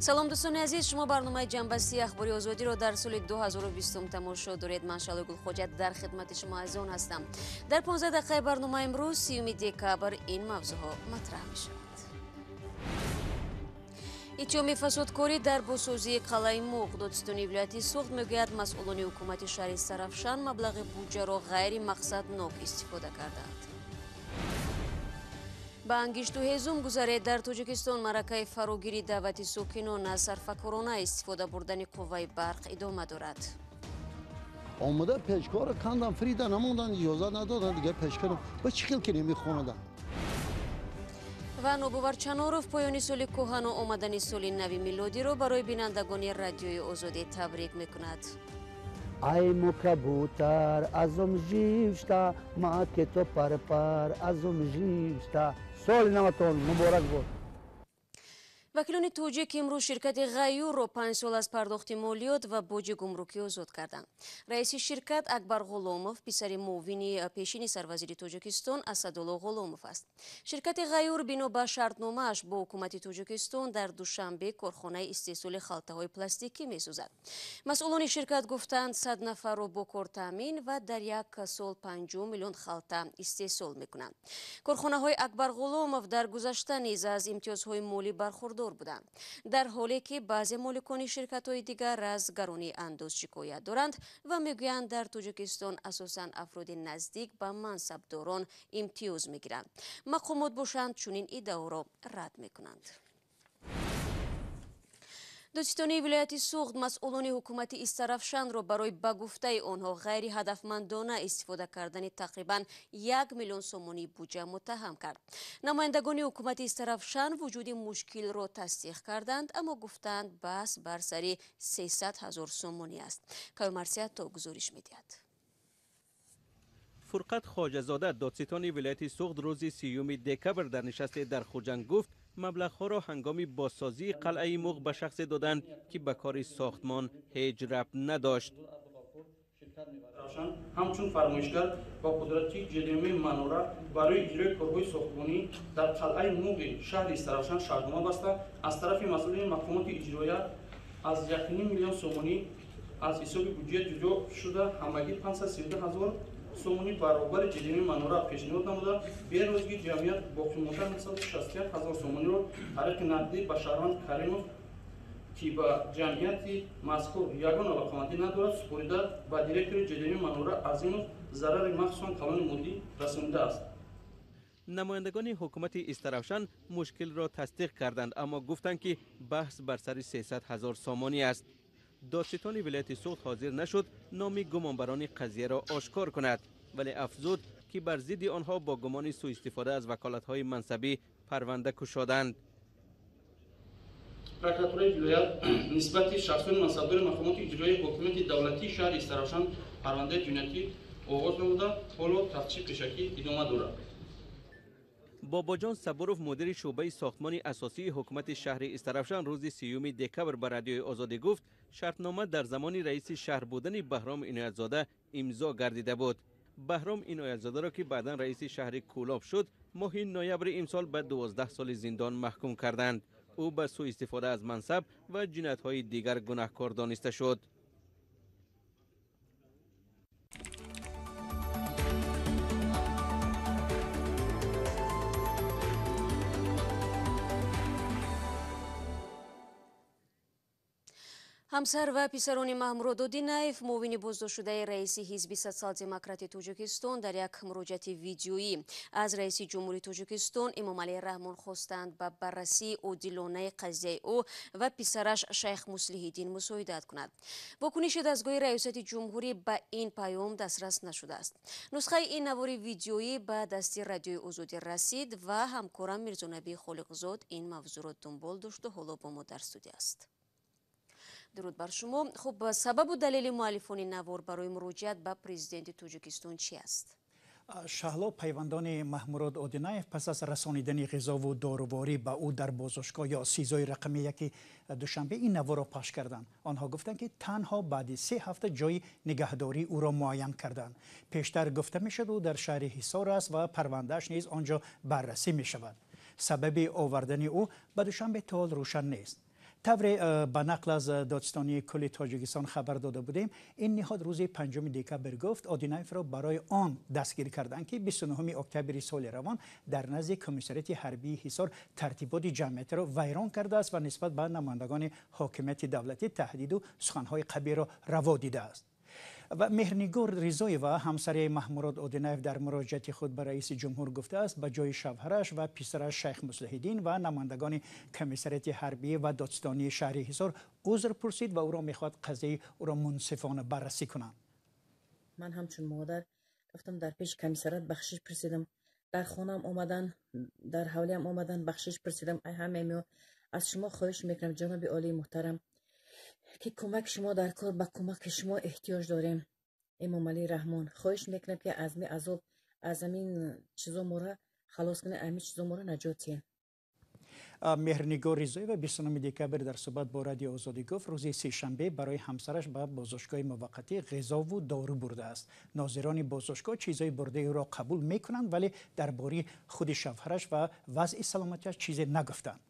салом дӯстони азиз, шумо барномаи ҷанбастии ахбори озодиро дар соли 2020 тамошо доред. Ман Шалои Гулхоҷат дар хидмати шумо азизон ҳастам. дар 15 дақиқаи барномаи имрӯз 30 декабр ин мавзӯъҳо матраҳ мешаванд. иттиҳоми фасодкорӣ дар бозсозии қалъаи муғ. Додситонии вилояти Суғд мегӯяд масъулони ҳукумати шаҳри Сарафшан маблағи буҷаро ғайри мақсаднок истифода карданд. ба ангишту ҳезум гузаред. дар Тоҷикистон маъракаи фарогирии даъвати сокинон аз сарфакорона истифода бурдани қувваи барқ идома дорад. омада пешкора кандам фрида намондан иҷозат надодан дигар пешкора ба чӣ хел ки намехонада. ва нобовар Чаноров поёни соли кӯҳану омадани соли нави милодиро барои бинандагони радиои Озодӣ табрик мекунад. ай мо кабутар азом жившта ма ке то парпар азом жившта. соли наватон муборак бод. вакилони тоҷик имрӯз ширкати ғайюрро 5 сол аз пардохти молиёт ва боҷи гумрукӣ озод карданд. раиси ширкат Акбар Ғуломов писари муовини пешини сарвазири Тоҷикистон Асадулло Ғуломов аст. ширкати ғайюр бино ба шартномааш бо ҳукумати Тоҷикистон дар душанбе корхонаи истеҳсоли халтаҳои пластикӣ месозад. масъулони ширкат гуфтанд 100 нафарро бо кор таъмин ва дар як сол 50 миллион халта истеҳсол мекунанд. корхонаҳои Акбар Ғуломов дар гузашта низ аз имтиёзҳои молӣ бархурдор буданд, дар ҳоле ки баъзе моликони ширкатҳои дигар аз гаронии андоз шикоят доранд ва мегӯянд дар Тоҷикистон асосан афроди наздик ба мансабдорон имтиёз мегиранд. мақомот бошанд чунин иддаоро рад мекунанд. Додситонии вилояти Суғд масъулони ҳукумати Истарафшанро барои ба гуфтаи онҳо ғайри ҳадафмандона истифода кардани тақрибан 1 миллион сомонии буҷа муттаҳам кард. намояндагони ҳукумати Истарафшан вуҷуди мушкилро тасдиқ карданд, аммо гуфтанд баҳс бар сари 300 000 сомонӣ аст. кайомарсиятто гузориш медиҳад. фурқат хоҷазода додситони вилояти Суғд рӯзи 30 декабр дар нишасте дар Хуҷанд гуфт маблағҳоро ҳангоми бозсозии қалъаи муғ ба шахсе доданд ки ба кори сохтмон ҳеҷ рабт надошт. ҳамчун фармоишгар ба қудрати ҷедими манора барои иҷрои корҳои сохтмонӣ дар қалъаи муғи шаҳри Сарафшан шартнома баста аз тарафи масъулини мақомоти иҷроия аз 1,5 миллион сомонӣ аз ҳисоби буҷа ҷудо шуда ҳамагӣ 532 000 сомонӣ баробари ҷедими манора пешниҳод намуда берӯзги ҷамъият боқимонда 961 000 сомониро тариқи нақдӣ ба шаҳрванд Каримов ки ба ҷамъияти мазкур ягон алоқамандӣ надорад супорида ба директори ҷедими манора Азимов зарари махсусан калони моддӣ расонидааст. намояндагони ҳукумати Истарафшан мушкилро тасдиқ карданд, аммо гуфтанд ки баҳс бар сари 300 000 сомонӣ аст. додситони вилояти Суғд ҳозир нашуд номи гумонбарони қазияро ошкор кунад, вале афзуд ки бар зидди онҳо бо гумони суистифода аз ваколатҳои мансабӣ парванда кушоданд. прокуратураи вилоят нисбати шахсони мансабдори мақомоти иҷроии ҳокимияти давлатии шаҳри Истарафшан парвандаи ҷиноятӣ оғоз намуда ҳоло тафтиши пешакӣ идома дорад. бобоҷон Сабуров мудири шӯъбаи сохтмони асосии ҳукумати шаҳри Истарафшан рӯзи 30 декабр ба радиои Озодӣ гуфт шартнома дар замони раиси шаҳр будани Баҳром Иноятзода имзо гардида буд. Баҳром Иноятзодаро ки баъдан раиси шаҳри Кӯлоб шуд, моҳи ноябри имсол ба 12 соли зиндон маҳкум карданд. ӯ ба суистифода аз мансаб ва ҷиноятҳои дигар гунаҳкор дониста шуд. ҳамсар ва писарони Маҳмурод Одинаев муовини боздоштшудаи раиси ҳизби социал-демократи Тоҷикистон дар як муроҷиати видеоӣ аз раиси ҷумҳурии Тоҷикистон Эмомалӣ Раҳмон хостанд ба баррасии одилонаи қазияи ӯ ва писараш Шайх Муслиҳиддин мусоидат кунад. вокуниши дастгоҳи раёсати ҷумҳурӣ ба ин паём дастрас нашудааст. нусхаи ин навори видеоӣ ба дасти радиои Озодӣ расид ва ҳамкорам Мирзонабии Холиқзод ин мавзӯъро дунбол дошту ҳоло бо мо дар студия аст. дуруд бар шумо. хуб, сабабу далели муаллифони навор барои муроҷиат ба президенти Тоҷикистон чӣ аст? шаҳло пайвандони Маҳмурод Одинаев пас аз расонидани ғизову доруворӣ ба ӯ дар бозошгоҳ ё сизои рақами 1 душанбе ин наворро пахш карданд. онҳо гуфтанд ки танҳо баъди 3 ҳафта ҷои нигаҳдории ӯро муайян карданд. пештар гуфта мешуд ӯ дар шаҳри Ҳисор аст ва парвандааш низ онҷо баррасӣ мешавад. сабаби овардани ӯ ба душанбе то ҳол рӯшан нест. طور به نقل از دادستانی کل تاجیکستان خبر داده بودیم، این نهاد روز 5 دکبر گفت آدینایف را برای آن دستگیر کردند که 29 اکتبر سال روان در نزد کمیساریات حربی حصار ترتیبات جمعیت را ویران کرده است و نسبت به نمایندگان حاکمیت دولتی تهدید و سخنهای قبیح را روا دیده است. و مهرنگار رضایی و ҳамсари маҳмурод Одинаев در مراجعت خود به رئیس جمهور گفته است به جای شوهرش و پسرش شیخ مصلح‌الدین و نمایندگان کمیساریات حربی و دادستانی شهری حصار عذر پرسید و او را میخواد قضیه او را منصفانه بررسی کنند. من همچون مادر گفتم در پیش کمیساریات بخشش پرسیدم، در خانم آمدن، در حولیم آمدن بخشش پرسیدم. همه از شما خواهش میکنم جناب عالی محترم که کمک شما در کار، به کمک شما احتیاج داریم. امام علی رحمان خواهش میکنم که از می عذاب، از این چیزا ما را خلاص کنه، همین چیزا ما را نجات دهید. مهرنگار رضایی و 29 دکبر در صحبت با رادیو آزادی گفت روز سه‌شنبه برای همسرش به بازداشتگاه موقتی غذا و دارو برده است. ناظران بازداشتگاه چیزای برده او را قبول میکنند ولی درباره خود شوهرش و وضع سلامتیش چیزی نگفتند.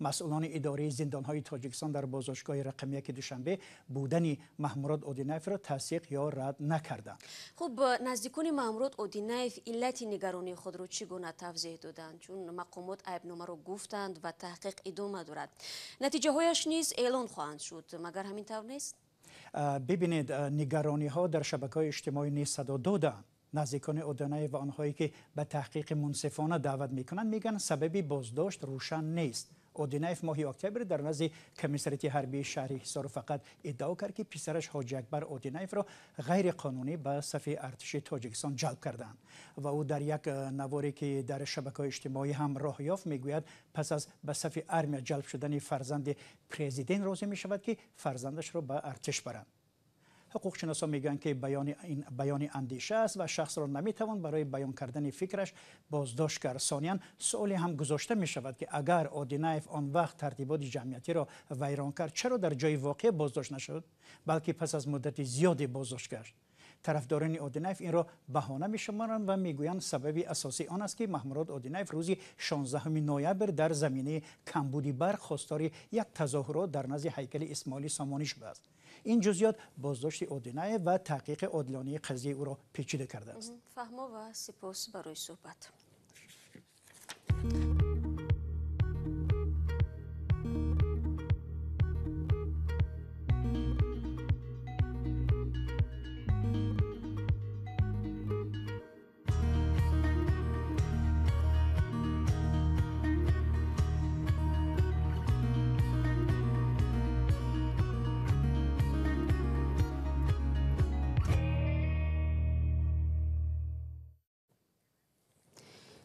مسئولان اداره زندانهای تاجیکستان در بازداشتگاه رقم 1 دوشنبه بودن محموراد آدینایف را تصدیق یا رد نکردند. خب نزدیکان محموراد آدینایف علت نگرانی خود را چگونه توضیح دادند؟ چون مقامات عیبنامه را گفتند و تحقیق ادامه دارد. نتیجه هایش نیز اعلان خواهند شد، مگر همین طور نیست؟ ببینید، نگرانی ها در شبکه‌های اجتماعی نیز صدا دادند. نزدیکان آدینایف و آنهایی که به تحقیق منصفانه دعوت میکنند میگن سبب بازداشت روشن نیست. آدینایف ماه اکتبر در نزد کمیساریات حربی شهری حصار فقط ادعا کرد که پسرش حاجی اکبر آدینایف را غیر قانونی به صف ارتش تاجیکستان جلب کردند و او در یک نواری که در شبکه‌های اجتماعی هم راه یافت میگوید پس از به صف ارمی جلب شدن فرزند پرزیدنت راضی می شود که فرزندش را به ارتش برند. حقوق شناسان میگن که بیان اندیشه است و شخص را نمیتوان برای بیان کردن فکرش بازداشت کرد. ثانیاً سوالی هم گذاشته می شود که اگر آدینایف آن وقت ترتیبات جمعیتی را ویران کرد چرا در جای واقع بازداشت نشد بلکه پس از مدت زیادی بازداشت گشت؟ طرفداران آدینایف این را بهانه می‌شمارند و میگویند سبب اساسی آن است که محموراد آدینایف روز 16 نوامبر در زمینه کمبودی برق خواستار یک تظاهرات در نزد هیکل اسماعیلی سامانی شده است. این جزئیات بازداشت آدینایف و تحقیق عادلانه قضیه او را پیچیده کرده است. فهمو و سپاس برای صحبت.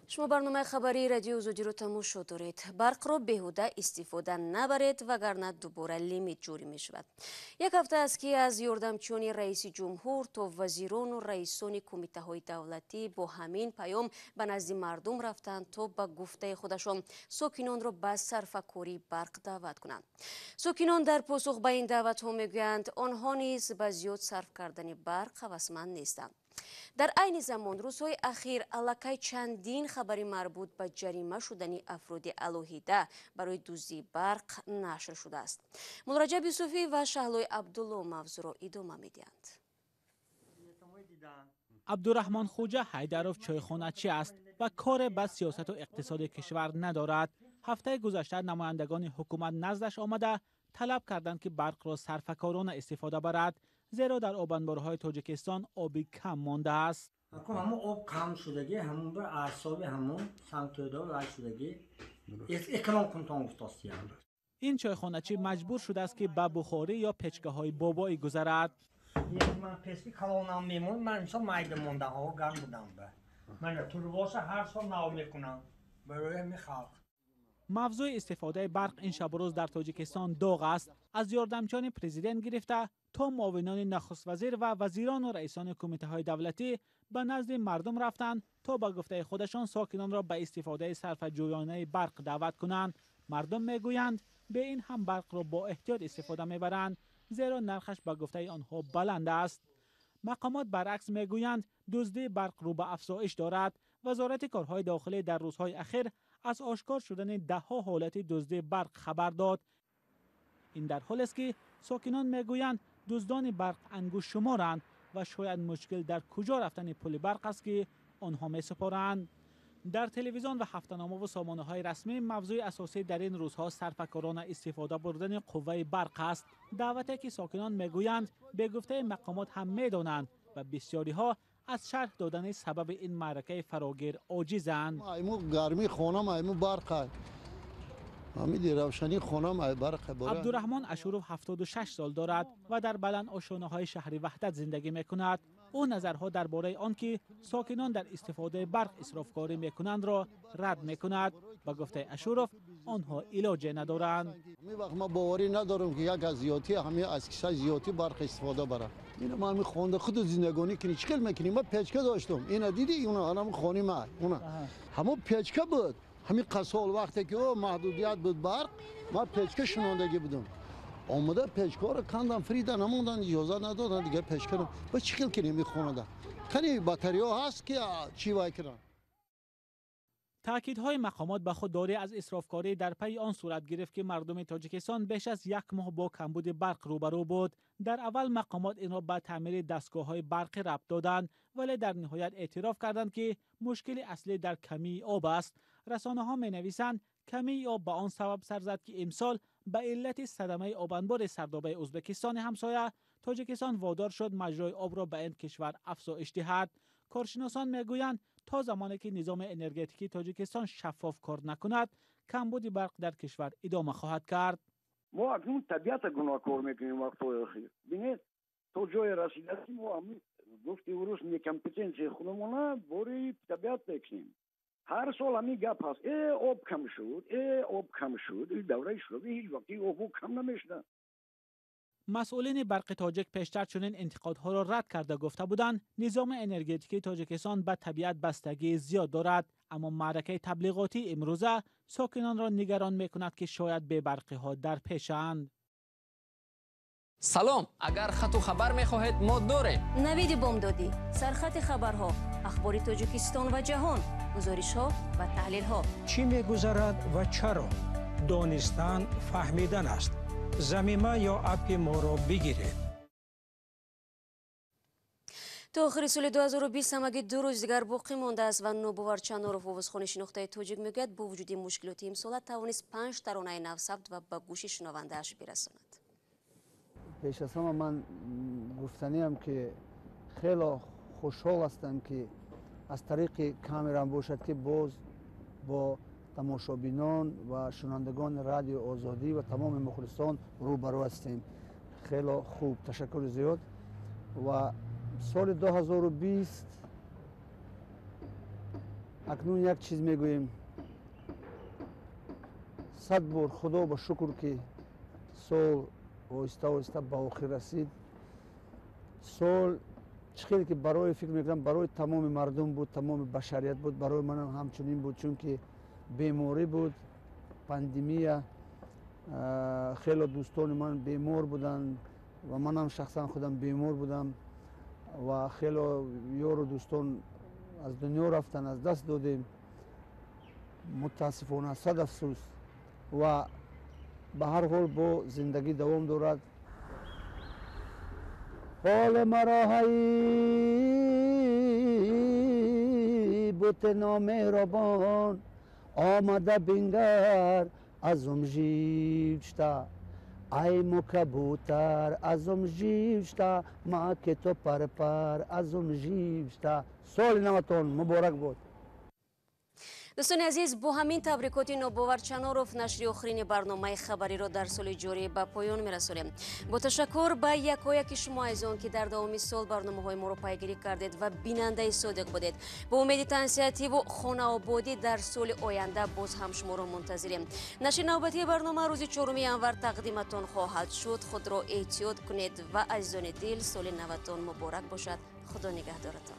شما برنامه خبری رادیو ازودی رو تماشا دارید. برق را بیهوده استفاده نبرید وگرنه دوباره لیمیت جوری می شود. یک هفته است که از یاردمچیان رئیس جمهور تا وزیران و رئیسان کمیته های دولتی با همین پیام به نزد مردم رفتند تا به گفته خودشان ساکنان را به صرفه‌کاری برق دعوت کنند. ساکنان در پاسخ به این دعوت ها میگویند آنها نیز به زیاد صرف کردن برق هوسمند نیستند. در عین زمان روزهای اخیر الکی چندین خبری مربوط به جریمه شدن افراد الوهیده برای دزدی برق نشر شده است. مولرجب یوسفی و شهلای عبدالله موضوع را ادامه میدهند. عبدالرحمن خوجه حیدروف چایخانه‌چی است و کار به سیاست و اقتصاد کشور ندارد. هفته گذشته نمایندگان حکومت نزدش آمده طلب کردند که برق را صرفه‌کارانه استفاده برد، زیرا در آبانبارهای تاجیکستان آبی کم مانده است. همون آب کم شدگی، همون به اعصاب همون سمت‌دار رای شدگی اکرام کنتان افتاستی هم. این چایخانه‌چی مجبور شده است که به بخاری یا پچکه‌های بابایی گذرد. من پسکی کلانم میمون، من انسان مایده موندم ها گرم بودم به. من تورباس هر سال نو میکنم برای میخواد. موضوع استفاده برق این شب و روز در تاجیکستان داغ است. از یاردمچیان پرزیدنت گرفته تا معاونان نخست وزیر و وزیران و رئیسان کمیته های دولتی به نزد مردم رفتند تا با گفته خودشان ساکنان را به استفاده صرفه‌جویانه برق دعوت کنند. مردم میگویند به این هم برق را با احتیاط استفاده میبرند، زیرا نرخش به گفته آنها بلند است. مقامات برعکس میگویند دزدی برق رو به افزایش دارد. وزارت کارهای داخلی در روزهای اخیر از آشکار شدن ده‌ها حالت دزدی برق خبر داد. این در حالی است که ساکنان میگویند دزدان برق انگوش شمارند و شاید مشکل در کجا رفتن پل برق است که آنها می‌سپارند. در تلویزیون و هفته‌نامه و سامانه‌های رسمی موضوع اساسی در این روزها سرفکارانه استفاده بردن قوه برق است. دعوتی که ساکنان میگویند به گفته مقامات هم میدانند و بسیاری ها از شرح دادن سبب این معرکه فراگیر عاجزند. ایمو گرمی خونم ایمو برق حمید روشنی خونم برق. عبدالرحمن اشوروف 76 سال دارد و در بلند آشانه‌های شهر وحدت زندگی می‌کند. او نظرها درباره آنکه ساکنان در استفاده برق اسرافکاری می‌کنند را رد می‌کند. با گفته اشوروف آنها علاج ندارند. می وقت ما باوری ندارم که یک از زیاتی همه از کسای زیاتی برق استفاده بره. اینا ما می خونده خود زندگانی کنی چیکار می‌کنیم؟ ما پیچکه داشتم. اینا دیدی اینا الان خونی ما اونا همه پیچکه بود. همین قسال وقتی که محدودیت بود برق ما پیچکه شنوندگی بودم. آمده پیچکه رو کندم فریدا نموندن اجازه ندادن دیگه پیچکه رو با چیکار کنیم میخونه کنی باتری ها هست که چی وای کنن. تاکیدهای مقامات به خود داری از اسرافکاری در پی آن صورت گرفت که مردم تاجیکستان بیش از 1 ماه با کمبود برق روبرو بود. در اول مقامات این را به تعمیر دستگاه‌های برقی ربط دادند ولی در نهایت اعتراف کردند که مشکل اصلی در کمی آب است. رسانه‌ها می‌نویسند کمی آب به آن سبب سر زد که امسال به علت صدمه آبانبار سردابه ازبکستان همسایه تاجیکستان وادار شد مجرای آب را به این کشور افزایش دهد. کارشناسان میگویند تا زمانی که نظام انرژتیکی تاجیکستان شفاف کار نکند کمبود برق در کشور ادامه خواهد کرد. ما اکنون طبیعت گناهکار میکنیم وقت‌های اخیر. ببینید تا جای رسیدگی ما گفتی ورس می کمپیتنسی خودمون بوری طبیعت بکنیم. هر سال همین گپ هست. آب کم شد، آب کم شد. این دوره شده هیچ وقتی آب کم نمیشد. مسئولین برق تاجیک پیشتر چنین انتقادها را رد کرده گفته بودند نظام انرژتیکی تاجیکستان به طبیعت بستگی زیاد دارد، اما معرکه تبلیغاتی امروزه ساکنان را نگران میکند که شاید بی برقی ها در پیشند. سلام، اگر خط و خبر میخواهید ما داریم. نوید بامدادی، سرخط خبرها، اخباری تاجیکستان و جهان، گزارش ها و تحلیل ها. چی میگذرد و چرا؟ دانستن فهمیدن است. زمینه یا اپ ما را بگیرید. تا آخر سال 2020 همگی 2 روز دیگر باقی مانده است و نوباور چناروف آوازخوان شناخته تاجیک میگوید با وجود مشکلات امسال توانست 5 ترانه نو ثبت و به گوش شنونده اش برساند. پیش از همه من گفتنی هم که خیلی خوشحال هستم که از طریق کامرا باشد که باز با تماشابینان و شنوندگان رادیو آزادی و تمام مخلصان روبرو هستیم. خیلی خوب، تشکر زیاد. و سال 2020 اکنون یک چیز میگوییم 100 بار خدا با شکر که سال آهسته آهسته به آخر رسید. سال چخیلی که برای فکر میکنم برای تمام مردم بود، تمام بشریت بود، برای من هم همچنین بود، چون که بیماری بود، پاندمی. خیلی دوستان من بیمار بودن و من هم شخصا خودم بیمار بودم و خیلی یار و دوستان از دنیا رفتن، از دست دادیم. متاسفانه 100 افسوس. و به هر حال با زندگی دوام دارد. حال مرا هی بوت نامهربان آمده بنگر ازم جیوشتا ای مو کبوتر ازم جیوشتا ما که تو پر ازم جیوشتا. سال نوتون مبارک بود. دوستان عزیز، با همین تبریکات نوباور چناروف نشر آخرین برنامه خبری را در سال جاری به پایان می‌رسانیم. با تشکر به یکایک شما عزیزان که در دوام سال برنامه‌های ما را پیگیری کردید و بیننده صادق بودید. با امید تنصیحاتی و خانه آبادی در سال آینده باز هم شما را منتظریم. نشر نوبتی برنامه روز 4 انور تقدیمتان خواهد شد. خود را احتیاط کنید و عزیزان دل سال نوتان مبارک باشد. خدا نگهدارتان.